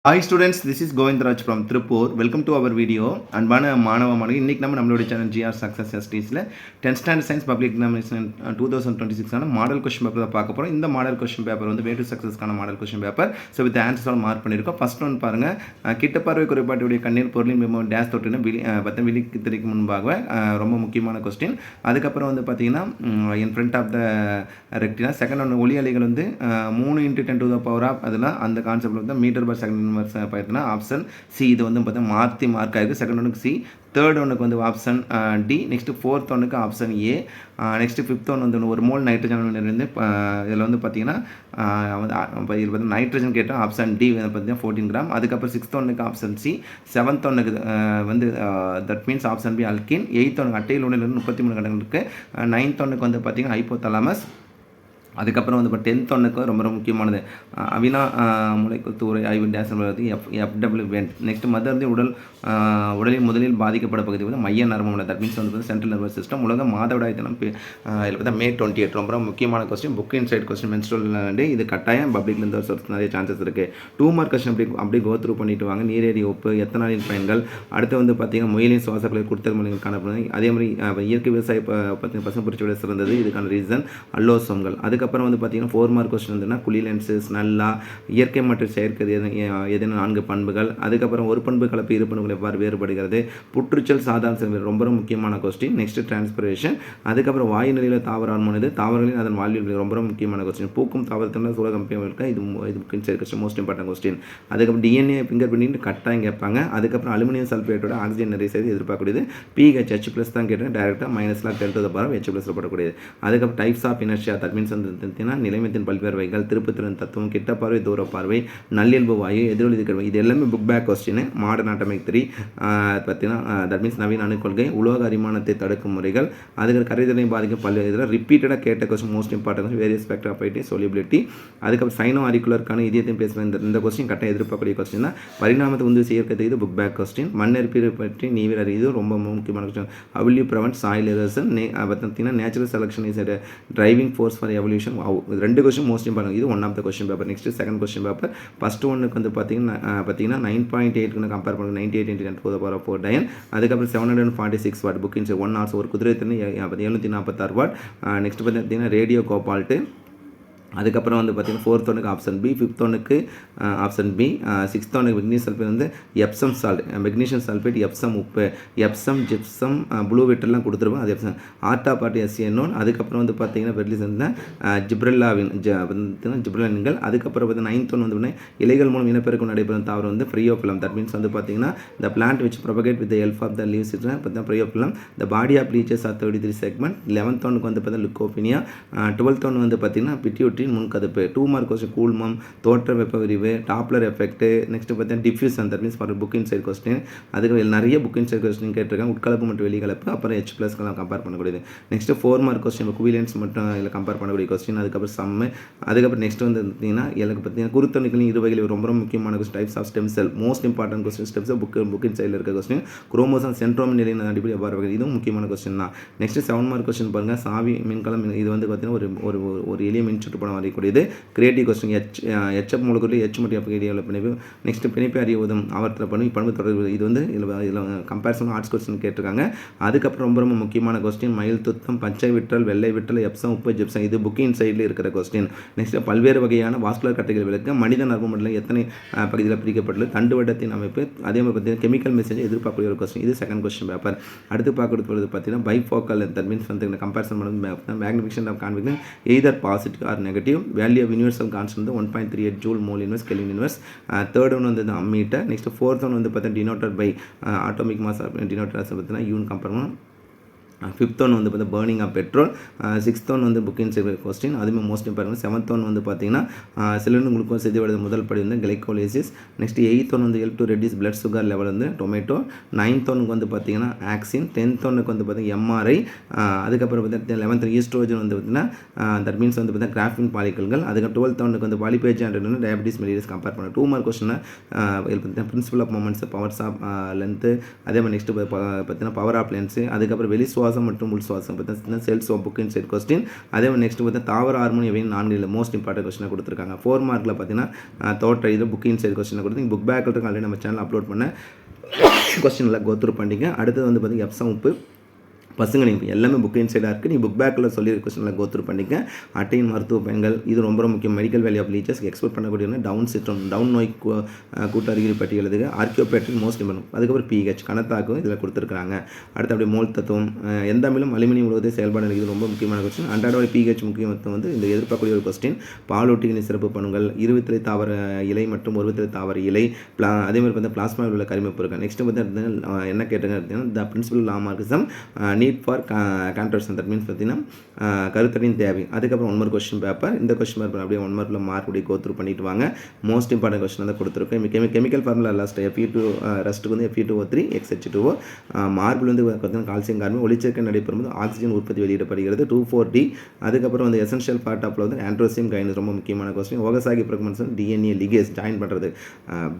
Hi students, this is Govindraj from Tripur. Welcome to our video. அன்பான மாணவ மாணவி இன்னைக்கு நம்மளுடைய சேனல் ஜிஆர் சக்ஸஸ் எஸ்டிஸில் 10th standard science public examination 2026 model question paper தான் பார்க்க போகிறோம். இந்த மாடல் கொஸ்டின் பேப்பர் வந்து வே டு சக்ஸஸ்க்கான model question paper. So with ஆன்சர்ஸால் மார்க் பண்ணியிருக்கோம். ஃபர்ஸ்ட் ஒன் பாருங்கள், கிட்ட பார்வை குறைபாட்டுடைய கண்ணீர் பொருளின் மிகவும் டேஸ் தொட்டுன்னு விழிக்கு திரைக்கு முன்பாக ரொம்ப முக்கியமான கொஸ்டின். அதுக்கப்புறம் வந்து பார்த்தீங்கன்னா in front of the retina. Second ஒன்று ஒளி அலைகள் வந்து 3 × 10⁻⁴ அதெல்லாம் அந்த கான்செப்ட் வந்து மீட்டர் பர் செகண்ட் பார்த்தீங்கன்னா ஆப்ஷன் சி. இது வந்து பார்த்தீங்கன்னா மாற்றி மார்க் ஆகிருக்கு. செகண்ட் ஒன்றுக்கு சி, தேர்ட் ஒன்றுக்கு வந்து ஆப்ஷன் டி, நெக்ஸ்ட் ஃபோர்த் ஒன்றுக்கு option A, next fifth one வந்து ஒரு மோல் நைட்ரஜன் இருந்து இதில் வந்து பார்த்தீங்கன்னா இதில் வந்து நைட்ரஜன் கேட்டால் ஆப்ஷன் டி பார்த்தீங்கன்னா 14 கிராம். அதுக்கப்புறம் சிக்ஸ்த் ஒன்றுக்கு ஆப்ஷன் சி, செவன்த் ஒன்றுக்கு வந்து தட் மீன்ஸ் ஆப்ஷன் பி அல்கின். எயித் ஒன்று அட்டையில் ஒன்றிலிருந்து 33 கட்டங்கள் இருக்குது. நைன்த் ஒன்றுக்கு வந்து பார்த்தீங்கன்னா ஹைப்போதலாமஸ். அதுக்கப்புறம் வந்து இப்போ 10th ஒன்றுக்கு ரொம்ப முக்கியமானது அவினா மூளைக்குத்துறை ஆய்வு டேஸ் எஃப்டபிள்யூ வென்ட். நெக்ஸ்ட் மதர் வந்து உடலில் முதலில் பாதிக்கப்பட பகுதி வந்து மைய நரம்பு மண்டலம். தட் மீன்ஸ் வந்து சென்ட்ரல் நர்வஸ் சிஸ்டம். உலக மாதவிடாய் தினம் இதில் பார்த்தா May 28. ரொம்ப முக்கியமான question, book inside question, menstrual day. இது கட்டாயம் பப்ளிக்லேருந்து ஒரு நிறைய சான்சஸ் இருக்குது. 2 மார்க் கொஸ்டின் அப்படி கோ த்ரூ பண்ணிட்டு வாங்க. நீரேறி உப்பு, எத்தனாலின் பயன்கள், அடுத்து வந்து பார்த்தீங்கன்னா முயலின் சுவாசங்களை கொடுத்தல் மூலியங்கள் காணப்படுது. அதே மாதிரி இயற்கை விவசாய பசங்க பிடிச்ச விட சிறந்தது. இதுக்கான ரீசன் அல்லோசோம்கள். அதுக்கப்புறம் வந்து பார்த்தீங்கன்னா 4 மார்க் கொஸ்டின் வந்துன்னா குளிலென்சஸ், நல்லா இயற்கை மற்றும் செயற்கை எதனா 4 பண்புகள். அதுக்கப்புறம் ஒரு பண்பு கலப்பு இரு பண்புகள் எவ்வாறு வேறுபடுகிறது. புற்றுச்சல் சாதாரண ரொம்ப முக்கியமான கொஸ்டின். Next transpiration. அதுக்கப்புறம் வாயு நிலையில் தாவர ஹார்மோன் இது தாவரங்களில் அதன் வாழ்வில் ரொம்ப முக்கியமான கொஸ்டின். பூக்கும் தாவரத்தில் சூழகம்பியம் இருக்க இது மோஸ்ட் இம்பார்ட்டன்ட் கொஸ்டின். அதுக்கப்புறம் டிஎன்ஏ ஃபிங்கர் பிரிண்ட் கட்டாயம் கேட்பாங்க. அதுக்கப்புறம் அலுமினியம் சல்ஃபேட்டோட ஆக்சிஜன் நிறைய செய்து எதிர்பார்க்கக்கூடியது. பிஹெச் H+ தான் கேட்டால் டேரெக்டாக -10 H+ போடக்கூடியது. அதுக்கப்புறம் types of inertia. That means வந்து நிலைமத்தின் பல்வேறு வகைகள், திருப்புத்திறன் தத்துவம், கிட்ட பார்வை, தூர பார்வை, நல்லியல்பு வாயு, எதிரொலி கருவி. இது எல்லாமே book back question. Modern atomic theory பார்த்தீங்கன்னா தட் மீன்ஸ் நவீன அணுக்கொள்கை, உலோக அரிமானத்தை தடுக்கும் முறைகள், அதுக்கு கரைதலை பாதிக்கும் பல்வேறு இதில் ரிப்பீட்டடாக கேட்ட கொஸ்டின் மோஸ்ட் இம்பார்ட்டன்ட் வேரியஸ் ஸ்பெக்ட்ரோபைட்டி சொலிபிலிட்டி. அதுக்கப்புறம் சைனோ அரிக்குலருக்கான இதயத்தையும் பேசுகிற இந்த கொஸ்டின் கட்டாயம் எதிர்பார்க்கக்கூடிய கொஸ்டின் தான். பரிணாமத்தை உந்து சேர்க்கிறது இது புக் பேக் கொஸ்டின். மண்ணெரிப்பீடு பற்றி நீவில் அறிவு, இது ரொம்ப முக்கியமான question. How you prevent soil erosion. பார்த்தீங்கன்னா natural selection is driving force for evolution. 2 question most important. இது one of the question paper. Next second question paper. First ஒன்றுக்கு வந்து பார்த்தீங்கன்னா 9.8 கம்பேர் பண்ணுங்க. 98 × 10⁴ டயன். அதுக்கப்புறம் 746 வாட் புக் இன்ஸ் 1 hours. ஒரு குதிரை திறன் 746 வாட். நெக்ஸ்ட் பார்த்தீங்கன்னா ரேடியோ கோபால்ட்டு. அதுக்கப்புறம் வந்து பார்த்தீங்கன்னா 4th ஒன்றுக்கு ஆப்ஷன் பி, 5th ஒன்றுக்கு ஆப்ஷன் பி, 6th ஒன்றுக்கு மெக்னீசியம் சல்ஃபேட் வந்து Epsom salt, magnesium sulphate, Epsom உப்பு, எப்சம் ஜிப்சம் ப்ளூ வெட்டெல்லாம் கொடுத்துருப்போம். அது எப்சம் ஆர்டா பாட்டி SN1. அதுக்கப்புறம் வந்து பார்த்தீங்கன்னா பெர்லிஸ் வந்து ஜிப்ரல்லாவின் ஜிப்ரலின்கள். அதுக்கப்புறம் வந்து 9th ஒன்று வந்து இலைகள் மூலம் இனப்பெருக்கம் நடைபெறும் தாவரம் வந்து ஃப்ரியோஃபிலம். தட் மீன்ஸ் வந்து பார்த்தீங்கன்னா the plant which propagate with the help of the leaves பார்த்தீங்கன்னா ஃப்ரியோஃபிலம். the body of leeches are 33 segment. 11th ஒன்றுக்கு வந்து பார்த்தீங்கன்னா லுக்கோபினியா. 12th ஒன்று வந்து பார்த்தீங்கன்னா பிட்யூட்ரி முன்கதப்பு. 2 மார்க் கொஸ்டின் கூழ்மம், தோற்ற வெப்ப விரிவு, டாப்லர் எஃபெக்ட். நெக்ஸ்ட் பார்த்தீங்கன்னா diffusion. That means for book inside question. அதுக்கு நிறைய புக் இன்சைட் கொஸ்டின் கேட்டிருக்காங்க. உட்கலப்பு மற்றும் வெளிக்கலப்பு, அப்புறம் H+ கம்பேர் பண்ணக்கூடியது. நெக்ஸ்ட் 4 மார்க் கொஸ்டின் குவிலன்ஸ் மட்டும் இதில் கம்பேர் பண்ணக்கூடிய கொஸ்டின். அதுக்கப்புறம் சம்மு. அதுக்கப்புறம் நெக்ஸ்ட் வந்து பார்த்தீங்கன்னா எனக்கு பார்த்தீங்கன்னா குருத்தணுக்களின் இரு வகையில் ரொம்ப முக்கியமான question. Types of stem cell most important question. Steps book இன்சைடில் இருக்க கொஸ்டின். குரோமோசோம் சென்ட்ரோம் நிலையின் அடிப்படை எவ்வாறு வகை, இதுவும் முக்கியமான கொஸ்டின் தான். நெக்ஸ்ட் 7 மார்க் கொஸ்டின் பாருங்கள். சாவி மின்கலம். இது வந்து பார்த்தீங்கன்னா ஒரு எளிய மின் சுற்றுப்படம் வரைக்கூடியது. Creative question. HF மூலக்கூறில் H மற்றும் F இடையே உள்ள பிணைப்பு. நெக்ஸ்ட் பிணைப்பு அறிய உதவும் ஆவர்த்தன பண்பு தொடர்பு. இது வந்து இதில் கம்பேரிசன் ஆர்ட்ஸ் கொஸ்டின் கேட்டிருக்காங்க. அதுக்கப்புறம் ரொம்ப ரொம்ப கொஸ்டின் மயில் துத்தம், பச்சை விட்டல், வெள்ளை விட்டல், எப்சம் உப்பு, ஜிப்சம். இது புக் இன்சைடில் இருக்கிற கொஸ்டின். நெக்ஸ்ட் பல்வேறு வகையான வாஸ்குலர் கட்டைகள் விளக்க. மனித நரம்பு மண்டலம் எத்தனை பகுதியில் பிரிக்கப்பட்டுள்ளது. தண்டுவட்டத்தின் அமைப்பு. அதே மாதிரி பார்த்தீங்கன்னா கெமிக்கல் மெசேஜ் எதிர்பார்க்கக்கூடிய ஒரு கொஸ்டின். இது செகண்ட் கொஸ்டின் பேப்பர். அடுத்து பார்க்கறது பார்த்தீங்கன்னா பைஃபோக்கல். தட் மீன்ஸ் வந்து கம்பேரிசன் பண்ணுறது magnification of convection either positive or negative. Value of universal constant 1.38 joule mole inverse kelvin inverse. Third one வந்து அம்மீட்டர். நெக்ஸ்ட் 4th ஒன் வந்து பார்த்தீங்கன்னா denoted by atomic mass denoted பார்த்தீங்கன்னா யூன் compare பண்ணணும். 5th one வந்து பார்த்தீங்கன்னா burning of petrol. 6th one வந்து book inside question. அதுவுமே மோஸ்ட் இம்பார்ட்டன்ட். 7th ஒன் வந்து பார்த்தீங்கன்னா சிலிண்டர் குளுக்கோஸ் சிதைவடைந்த முதல் படி வந்து கிளைகோலிசிஸ். நெக்ஸ்ட் 8th ஒன் வந்து help to reduce blood sugar level வந்து டொமேட்டோ. 9th ஒனுக்கு வந்து பார்த்தீங்கன்னா ஆக்சின். 10th ஒனுக்கு வந்து பார்த்தீங்கன்னா MRI. அதுக்கப்புறம் பார்த்தீங்கன்னா 11th ஈஸ்ட்ரோஜன் வந்து பார்த்தீங்கன்னா தட் மீன்ஸ் வந்து பார்த்தீங்கன்னா கிராஃபின் பாலிக்கல்கள். அதுக்கப்புறம் 12th ஒனுக்கு வந்து பாலிபேஜ் அண்ட் டயபிட்டிஸ் மெலிரியஸ் கம்பேர் பண்ண 2 mark question. Principle of moments, powers of length. அதே மாதிரி நெக்ஸ்ட் பார்த்தீங்கன்னா பவர் ஆஃப் லென்ஸு. அதுக்கப்புறம் வெளி சுவாசம் மற்றும் உள் சுவாசம் பார்த்தீங்கன்னா cells of book inside question. அதே மாதிரி நெக்ஸ்ட் பார்த்தா தாவர ஹார்மோன் எவையும் 4 மோஸ்ட் இம்பார்ட்டன்ட் கொஸ்டினை கொடுத்துருக்காங்க. 4 மார்க்கில் பார்த்தீங்கன்னா தோற்ற இது புக் இன்சைட் கொஸ்டினை கொடுத்து புக் பேக்கில் இருக்க ஆல்ரெடி நம்ம சேனல் அப்லோட் பண்ண கொஸ்டினில் கோத்ரூ பண்ணிங்க. அடுத்தது வந்து பார்த்தீங்கன்னா எப்சம் உப்பு பசங்க நீங்கள் எல்லாமே புக் இன்சைடாக இருக்குது. நீங்கள் புக் பேக்கில் சொல்லி கொஸ்டினில் கோத்ரூ பண்ணிக்க. அட்டையின் மருத்துவ பயன்கள் இது ரொம்ப முக்கியம். Medical value of leeches export பண்ணக்கூடிய டவுன் சிட்ரோம் டவுன் நோய் கூட்டறிகுறி பற்றி எழுதுக. Archaeopteryx most important. அதுக்கப்புறம் பிஹெச் கணத்தாக்கும் இதில் கொடுத்துருக்காங்க. அடுத்து அப்படியே மோல் தத்துவம் எந்த அமிலம் அலுமினியம் உலகத்தை செயல்பாடு இது ரொம்ப முக்கியமான கொஸ்டின். அன்றாட பிஹெச் முக்கியத்துவம் வந்து இந்த எதிர்பார்க்கக்கூடிய ஒரு கொஸ்டின். பாலூட்டிகளின் சிறப்பு பண்புகள், இருபத்திலை தாவர இலை மற்றும் ஒருவத்திலை தாவர இலை, அதே மாதிரி பார்த்தா பிளாஸ்மாவில் உள்ள கரிமப்பு இருக்குது. நெக்ஸ்ட் வந்து என்ன கேட்டுங்க அப்படின்னா the principle Lamarckism need for கான்ட்ரவர்சன். தட் மீன்ஸ் பார்த்தீங்கன்னா கருத்தரின் தேவை. அதுக்கப்புறம் 1 மார்க் கொஸ்டின் பேப்பர். இந்த கொஸ்டின் பேப்பர் அப்படியே 1 மார்க்கில் மார்க் அப்படியே கோத்ரூ பண்ணிட்டு வாங்க. மோஸ்ட் இம்பார்ட்டன்ட் கொஸ்டின் தான் கொடுத்துருக்கேன். கெமிக்கல் ஃபார்முலா லாஸ்ட் Fe2 ரஸ்ட்டுக்கு வந்து Fe2O3 XH2O. மார்பிள் வந்து பார்த்தீங்கன்னா கால்சியம் கார்பன் ஒளிச்சேர்க்கை நடைபெறும்போது ஆக்சிஜன் உற்பத்தி வெளியிடப்படுகிறது 2,4-D. அதுக்கப்புறம் வந்து எசென்ஷியல் பார்ட் ஆஃப் வந்து ஆண்ட்ரோசியம் கைனஸ் ரொம்ப முக்கியமான question. Okazaki fragments DNA ligase join பண்ணுறது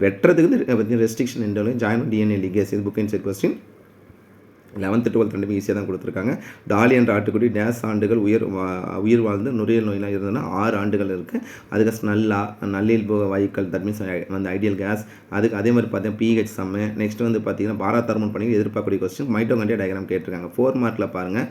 வெட்டுறதுக்கு ரெஸ்ட்ரிக்ஷன் எண்டோலையும் ஜாயின் டிஎன்ஏ லிகேஸ். இது book inside question. 11th 12th ரெண்டுமே ஈஸியாக தான் கொடுத்துருக்காங்க. டாலி என்ற ஆட்டுக்குடி டேஸ் ஆண்டுகள் உயிர் வாழ்ந்து நுரையீரல் நோயெலாம் இருந்ததுன்னா 6 ஆண்டுகள் இருக்குது. அதுக்கு ஸ்னல்லா நல்லில் வாயுக்கள் தட் மீன்ஸ் வந்து ஐடியல் கேஸ். அதுக்கு அதே மாதிரி பார்த்தீங்கன்னா பிஹெச் சம்மு. நெக்ஸ்ட் வந்து பார்த்தீங்கன்னா பாராத் ஹார்மோன் பண்ணி எதிர்பார்க்கக்கூடிய கொஸ்டின். மைட்டோகாண்ட்ரியா டயக்ராம் கேட்டிருக்காங்க. 4 மார்க்கில் பாருங்கள்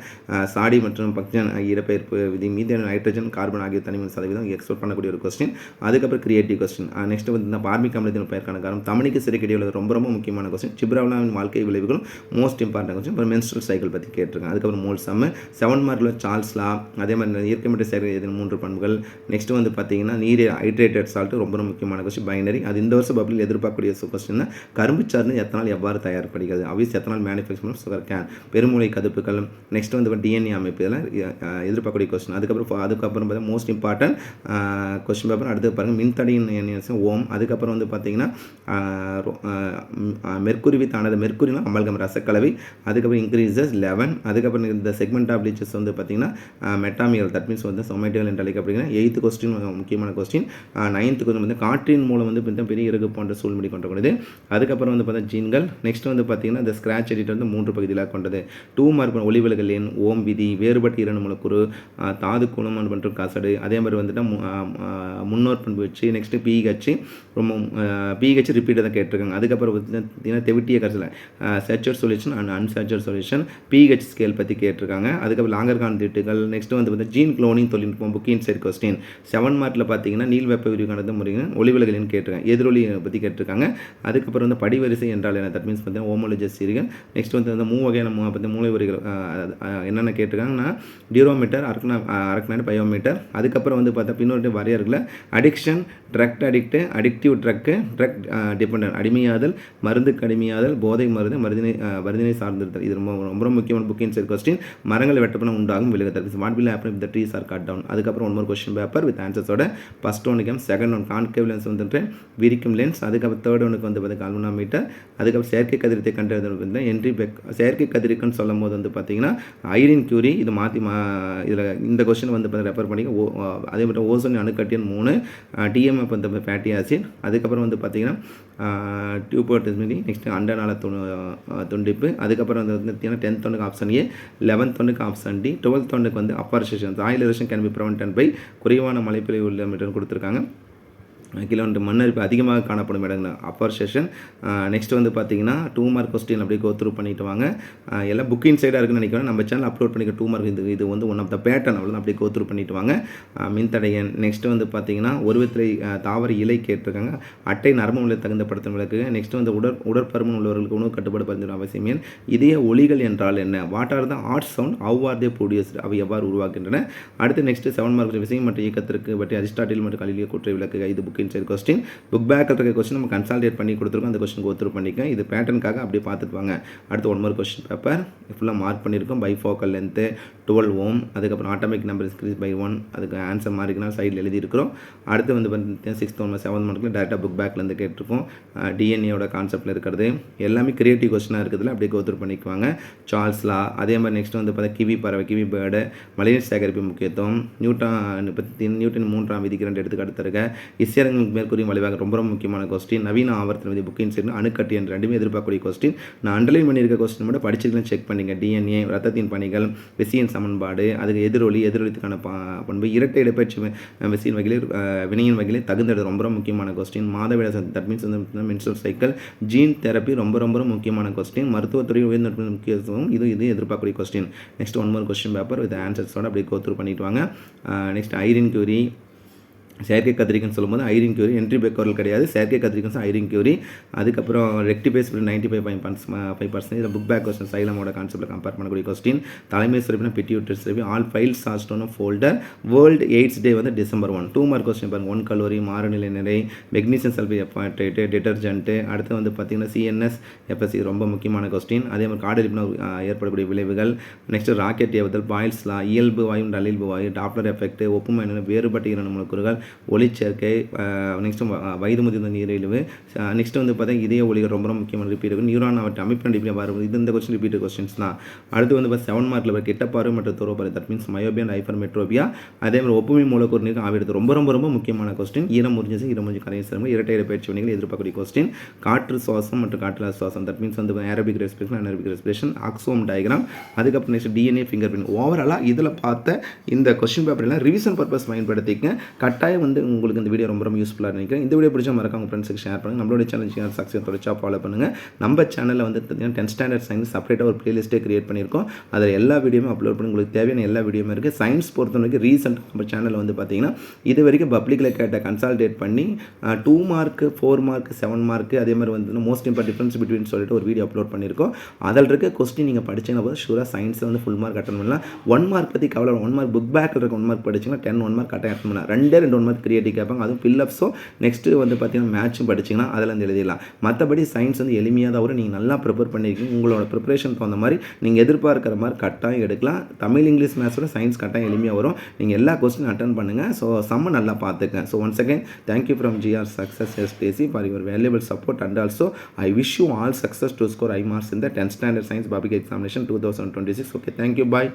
சாடி மற்றும் பக்ஜன் இடப்பெயர்ப்பு விதி, மீதேன் நைட்ரஜன் கார்பன் ஆகிய தனிம சதவீதம் எக்ஸ்போர்ட் பண்ணக்கூடிய ஒரு கொஸ்டின். அதுக்கப்புறம் கிரியேட்டிவ் கொஸ்டின். நெக்ஸ்ட் வந்து பார்மிக் அமிலத்தின் பெயர்க்கான காரணம் தமிழுக்கு சிறைக்கடியில் ரொம்ப முக்கியமான கொஸ்டின். சிப்ராவின் வாழ்க்கை விளைவுகளும் மோஸ்ட் இம்பார்ட்டன்ட் கொஸ்டின். அப்புறம் மென்ஸ்ட்ரல் சைக்கிள் பற்றி கேட்டிருக்காங்க. அதுக்கப்புறம் மோல் சம்மு. 7 மார்க்கில் சார்ல்ஸ் லா. அதே மாதிரி இயற்கை மற்றும் செயற்கை 3 பண்புகள். நெக்ஸ்ட் வந்து பார்த்தீங்கன்னா நீர் ஹைட்ரேட்டட் சால்ட் ரொம்ப முக்கியமான கொஸ்டின். பைனரி. அது இந்த வருஷம் பப்ளில் எதிர்பார்க்கக்கூடிய கொஸ்டின். கரும்பு சார்ந்து எத்தனால் எவ்வாறு தயாரிக்கப்படுகிறது. Avis ethanol manufacture sugar cane. பெருமூளை கதுப்புகள். நெக்ஸ்ட் வந்து டிஎன்ஏ அமைப்பு இதெல்லாம் எதிர்பார்க்கக்கூடிய கொஸ்டின். அதுக்கப்புறம் பார்த்தா மோஸ்ட் இம்பார்ட்டன்ட் கொஸ்டின் பேப்பர். அடுத்து பாருங்கள் மின்தடையின் ஓம். அதுக்கப்புறம் வந்து பார்த்தீங்கன்னா மெர்க்குரி வித் ஆனது மெர்க்குரினா அமல்கம் ரசக்கலவை. அதுக்கப்புறம் இன்க்ரீசஸ் 11. அதுக்கப்புறம் இந்த செக்மெண்ட் ஆஃப் லீச்சஸ் வந்து பார்த்தீங்கன்னா மெட்டாமியல் தட் மீன்ஸ் வந்து சொமேட்டியல் என்று அழைக்கப்படுகிறது. 8th கொஸ்டின் முக்கியமான கொஸ்டின். 9th கொஸ்டின் வந்து காற்றின் மூலம் வந்து பெரிய இறகு போன்ற சூழ்நிலை கொண்டது. அதுக்கப்புறம் வந்து பார்த்தா ஜீன்கள். நெக்ஸ்ட் வந்து பார்த்தீங்கன்னா இந்த ஸ்கிராச் எடிட் வந்து 3 பகுதிகளாக கொண்டது. 2 மார்க் ஒளிவிலகல் எண், ஓம் விதி, வேறுபட்ட 2 மூலக்கூறு, தாது குணம் மற்றும் கசடு. அதே மாதிரி வந்துட்டு முன்னோர் பண்பு வச்சு நெக்ஸ்ட்டு பிஹெச் ரொம்ப பிஹெச் ரிப்பீட்டாக தான் கேட்டிருக்காங்க. அதுக்கப்புறம் பார்த்தீங்கன்னா தெவிட்டிய கரைசல் saturate solution and unsaturate solution pH scale பற்றி கேட்டிருக்காங்க. அதுக்கப்புறம் லாங்கர்கான் திட்டுகள். நெக்ஸ்ட் வந்து பார்த்தீங்கன்னா ஜீன் குளோனிங் தொழில்நுட்பம் புக் இன்சைட் கொஸ்டின். 7 மார்க்கில் பார்த்தீங்கன்னா நீள் வெப்ப விரிவானது முறைகள் ஒளிவிலகலின்னு கேட்டிருக்காங்க. எதிரொலியை பற்றி கேட்டிருக்காங்க. அதுக்கப்புறம் வந்து படிவரிசை என்றால் என்ன தட் மீன்ஸ் பார்த்தீங்கன்னா ஹோமோலஜஸ் சீரிகள். நெக்ஸ்ட் வந்து 3 வகையான மூளை வரிகள் என்னென்ன கேட்டிருக்காங்கன்னா டியூரோமீட்டர், அரக்னாய்டு, பயோமீட்டர். அதுக்கப்புறம் வந்து பார்த்தா பின்னோட்டு வரையறுகளை addiction, drug addict, addictive drug, drug dependent அடிமையாதல், மருந்துக்கு அடிமையாதல், போதை மருந்து, மருந்தினை சார்ந்திருத்தல். இது ரொம்ப முக்கியமான புக் இன்சைட் கொஸ்டின். மரங்கள் வெட்டப்பட உண்டாகும் விலகுதல். What will happen if the trees are cut down. அதுக்கப்புறம் 1 more கொஸ்டின் பேப்பர் வித் ஆன்சர்ஸோட. ஃபர்ஸ்ட் ஒன்றுக்கு செகண்ட் ஒன் கான்கேவ் லென்ஸ் வந்துட்டு விரிக்கும் லென்ஸ். அதுக்கப்புறம் தேர்ட் ஒன்றுக்கு வந்து பார்த்தீங்கன்னா கால்வனாமீட்டர். அதுக்கப்புறம் செயற்கை கதிரத்தை கண்டறிதல் வந்து என்ட்ரி பெக். செயற்கை கதிரிக்குன்னு சொல்லும் போது வந்து பார்த்தீங்கன்னா ஐரின் கியூரி. இது மாற்றி இதில் இந்த கொஸ்டின் வந்து ரெஃபர் பண்ணி அதே மாதிரி ஓசோன் அணுக்கட்டியன் 3, டிஎம்எஃப் வந்து ஃபேட்டி ஆசிட். அதுக்கப்புறம் வந்து பார்த்தீங்கன்னா டியூபோட்டிஸ்மினி. நெக்ஸ்ட் அண்டநாள துண்டிப்பு. அதுக்கப்புறம் வந்து பார்த்தீங்கன்னா 10th ஒன்றுக்கு ஆப்ஷன் ஏ, 11th ஒன்றுக்கு ஆப்ஷன் டி, 12th ஒன்றுக்கு வந்து upper session oil erosion can be prevented by குறைவான மழைப்பொழிவு உள்ள மீட்டர் கொடுத்துருக்காங்க. கிலோமீட்டர் மண்ணரிப்பு அதிகமாக காணப்படும் இடங்கள் அப்பர் செஷன். நெக்ஸ்ட் வந்து பார்த்தீங்கன்னா 2 மார்க் கொஸ்டின் அப்படியே கோத்ரூ பண்ணிட்டு வாங்க. எல்லாம் புக் இன்சைடாக இருக்குன்னு நினைக்கிறேன். நம்ம சேனல் அப்லோட் பண்ணிக்க 2 மார்க் இது வந்து ஒன் ஆஃப் த பேட்டர்ன் அவ்வளோ அப்படியே கோத்ரூ பண்ணிட்டு வாங்க. மின்தடையன். நெக்ஸ்ட் வந்து பார்த்தீங்கன்னா ஒருவத்திலை தாவர இலை கேட்டிருக்காங்க. அட்டை நரம்பு நிலை தகுந்தப்படுத்தும் விளக்கு. நெக்ஸ்ட் வந்து உடற்பருமன் உள்ளவர்களுக்கு உணவு கட்டுப்பாடு பரிந்துரை அவசியம் ஏன். இதய ஒலிகள் என்றால் என்ன. What are the art sound, how are they produced, அவை எவ்வாறு உருவாக்கின்றன. அடுத்து நெக்ஸ்ட் 7 மார்க் விஷயம் மற்றும் இயக்கத்திற்கு பற்றி அரிஸ்டாட்டில் மற்றும் கலிலியோ கூற்றை விளக்குக. இது புக் இன்சைட் கொஸ்டின். புக் பேக்கில் இருக்க கொஸ்டின் நம்ம கன்சால்டேட் பண்ணி கொடுத்துருக்கோம். அந்த கொஸ்டின் கோத்ரூ பண்ணிக்க. இது பேட்டர்னுக்காக அப்படியே பார்த்துட்டு வாங்க. அடுத்து 1 more கொஸ்டின் பேப்பர் ஃபுல்லாக மார்க் பண்ணியிருக்கோம். Bifocal length 12 ohm. அதுக்கப்புறம் ஆட்டோமிக் நம்பர் இன்க்ரீஸ் பை 1. அதுக்கு ஆன்சர் மார்க்குனா சைடில் எழுதியிருக்கிறோம். அடுத்து வந்து பார்த்தீங்கன்னா 6th one 7th மார்க்கில் டேரெக்டாக புக் பேக்லேருந்து கேட்டிருக்கோம். டிஎன்ஏயோட கான்செப்டில் இருக்கிறது எல்லாமே கிரியேட்டிவ் கொஸ்டினாக இருக்குதுல அப்படியே கோத்ரூ பண்ணிக்குவாங்க. சார்ல்ஸ் லா. அதே மாதிரி நெக்ஸ்ட் வந்து பார்த்தா கிவி பறவை, கிவி பேர்டு, மழைநீர் சேகரிப்பு முக்கியத்துவம், நியூட்டன் 3ஆம் விதிக்கு 2 எடுத்துக்காட்டு தருக. இசையரங்க உயிரினங்களுக்கு மேற்கூறியும் வளைவாக ரொம்ப ரொம்ப முக்கியமான கொஸ்டின். நவீன ஆவர்த்தன விதி புக்கின் சரி அணுக்கட்டு என்று ரெண்டுமே எதிர்பார்க்கக்கூடிய கொஸ்டின். நான் அண்டர்லைன் பண்ணியிருக்க கொஸ்டின் மட்டும் படிச்சிருக்கேன் செக் பண்ணிங்க. டிஎன்ஏ, ரத்தத்தின் பணிகள், விசையின் சமன்பாடு, அதுக்கு எதிரொலித்துக்கான பண்பு, இரட்டை இடப்பெயர்ச்சி விசையின் வகையில் வினையின் வகையில் தகுந்தது ரொம்ப ரொம்ப முக்கியமான கொஸ்டின். மாதவிட தட் மீன்ஸ் வந்து மென்ஸ்ட்ரல் சைக்கிள், ஜீன் தெரப்பி ரொம்ப ரொம்ப முக்கியமான கொஸ்டின். மருத்துவத்துறை உயர்ந்த முக்கியத்துவம் இது எதிர்பார்க்கக்கூடிய question. Next one more question paper with ஆன்சர்ஸோட அப்படியே கோ த்ரூ பண்ணிட்டு வாங்க. நெக்ஸ்ட் ஐரின் கியூரி செயற்கை கத்திரிக்கைன்னு சொல்லும்போது ஐரின் கியூரி என்ட்ரி பேக்கோரல் கிடையாது, செயற்கை கத்திரிக்கன்ஸ் ஐரின் கியூரி. அதுக்கப்புறம் ரெக்டிஃபைஸ் 95.5% இதில் புக் பேக் கொஸ்டின் சைலமோட கான்செப்ட்டில் கம்பேர் பண்ணக்கூடிய கொஸ்டின். தலைமை சுரப்பினா பிட்யூட்டரி சுரப்பி, ஆல் ஃபைல்ஸ் ஆஸ்டோன ஃபோல்டர், வேர்ல்டு எய்ட்ஸ் டே வந்து December 1. 2 மார்க் கொஸ்டின் பாருங்கள். 1 கலோரி, மாறுநிலை நிறை, மெக்னீசியம் சல்ஃபேட் எப்பாட்ரேட்டு, டிட்டர்ஜென்ட்டு. அடுத்து வந்து பார்த்திங்கன்னா CNS FSC ரொம்ப முக்கியமான கொஸ்டின். அதே மாதிரி காடழிப்பினால் ஏற்படக்கூடிய விளைவுகள். நெக்ஸ்ட்டு ராக்கெட் ஏவுதல், பாயில்ஸ்லா, இயல்பு வாயு நல்லியல்பு வாயு, டாப்ளர் எஃபெக்ட், ஒப்புமை வேறுபட்ட இரண்டு மூலக்கூறுகள், ஒளிச்சேர்க்கை. நெக்ஸ்ட்டு வயது முதிர்ந்த நீரிழிவு. நெக்ஸ்ட்டு வந்து பார்த்தா இதய ஒளிகள் ரொம்ப ரொம்ப முக்கியமான ரிப்பீட் இருக்கும். நியூரான் அவற்றை அமைப்பு டிப்ளே வரும். இது இந்த கொஸ்டின் ரிப்பீட் கொஸ்டின்ஸ் தான். அடுத்து வந்து 7 மார்க்கில் கிட்ட பார்வை மற்றும் துறப்பார்வை, that means myopia and hypermetropia. அதே மாதிரி ஒப்புமை மூலக்கூறு நீருக்கு ஆவிடுது ரொம்ப ரொம்ப ரொம்ப முக்கியமான கொஸ்டின். ஈரம் முறிஞ்சு கரையை சேரும் இரட்டை இடப்பெயர்ச்சி வினைகள் எதிர்பார்க்கக்கூடிய கொஸ்டின். காற்று சுவாசம் மற்றும் காற்று சுவாசம், தட் மீன்ஸ் வந்து ஏரோபிக் ரெஸ்பிரேஷன், அனேரோபிக் ரெஸ்பிரேஷன், ஆக்சோம் டயக்ராம். அதுக்கப்புறம் நெக்ஸ்ட் டிஎன்ஏ ஃபிங்கர் பிரிண்ட். ஓவராலாக இதில் பார்த்த இந்த கொஸ்டின் பேப்பர்லாம் ரிவிஷன் பர்பஸ் பயன்படுத்திக்க. கட்டாயம் வந்து உங்களுக்கு இந்த வீடியோ ரொம்ப ரொம்ப யூஸ்ஃபுல்லாக நினைக்கிறேன். இந்த வீடியோ பிடிச்சா மறக்காம உங்கள் ஃப்ரெண்ட்ஸுக்கு ஷேர் பண்ணுங்கள். நம்மளோட சேனல் ஜிஆர் சக்ஸஸ் தொடர்ச்சியாக ஃபாலோ பண்ணுங்கள். நம்ம சேனலில் வந்து 10th ஸ்டாண்டர்ட் சயின்ஸ் செப்பரேட்டாக ஒரு பிளேலிஸ்ட்டே கிரியேட் பண்ணியிருக்கோம். அதில் எல்லா வீடியோவும் அப்லோட் பண்ணி உங்களுக்கு தேவையான எல்லா வீடியோவும் இருக்குது. சயின்ஸ் பொறுத்த வரைக்கும் ரீசெண்ட் நம்ம சேனலில் வந்து பார்த்தீங்கன்னா இது வரைக்கும் பப்ளிக்கில் கேட்ட கன்சால்டேட் பண்ணி 2 மார்க்கு, 4 மார்க்கு, 7 மார்க்கு, அதே மாதிரி வந்து மோஸ்ட் இம்பார்ட் டிஃபரன்ஸ் பிட்வீன் சொல்லிட்டு ஒரு வீடியோ அப்லோட் பண்ணியிருக்கோம். அதில் இருக்க கொஸ்டின் நீங்கள் படிச்சீங்கன்னா போது ஷூராக சயின்ஸில் வந்து ஃபுல் மார்க் அட்டன் பண்ணலாம். 1 மார்க் பற்றி கவலை. 1 மார்க் புக் பேக்கில் இருக்க 1 மார்க் படிச்சிங்கன்னா 10 1 மார்க் அட்டன் பண்ணலாம். 2 1 மார்க் கிரியேட்டிவ் கேட்பாங்க. அதுவும் ஃபில்லப்ஸும் நெக்ஸ்ட்டு வந்து பார்த்தீங்கன்னா மேட்சும் படிச்சிங்கன்னா அதில் வந்து எழுதிடலாம். மற்றபடி சயின்ஸ் வந்து எளிமையாக தான் வரும். நீங்கள் நல்லா ப்ரிப்பேர் பண்ணியிருக்கீங்க. உங்களோட ப்ரிப்பரேஷன் தகுந்த மாதிரி நீங்கள் எதிர்பார்க்குற மாதிரி கட்டாயம் எடுக்கலாம். தமிழ், இங்கிலீஷ், மேத்ஸோட சயின்ஸ் கட்டாயம் எளிமையாக வரும். நீங்கள் எல்லா கொஸ்டின் அட்டன் பண்ணுங்கள். ஸோ செம்ம நல்லா பார்த்துக்கங்க. So once again thank you from GR success STC for your valuable support and also I wish you all success to score high marks in the 10th standard science public examination 2026. Okay, thank you. Bye.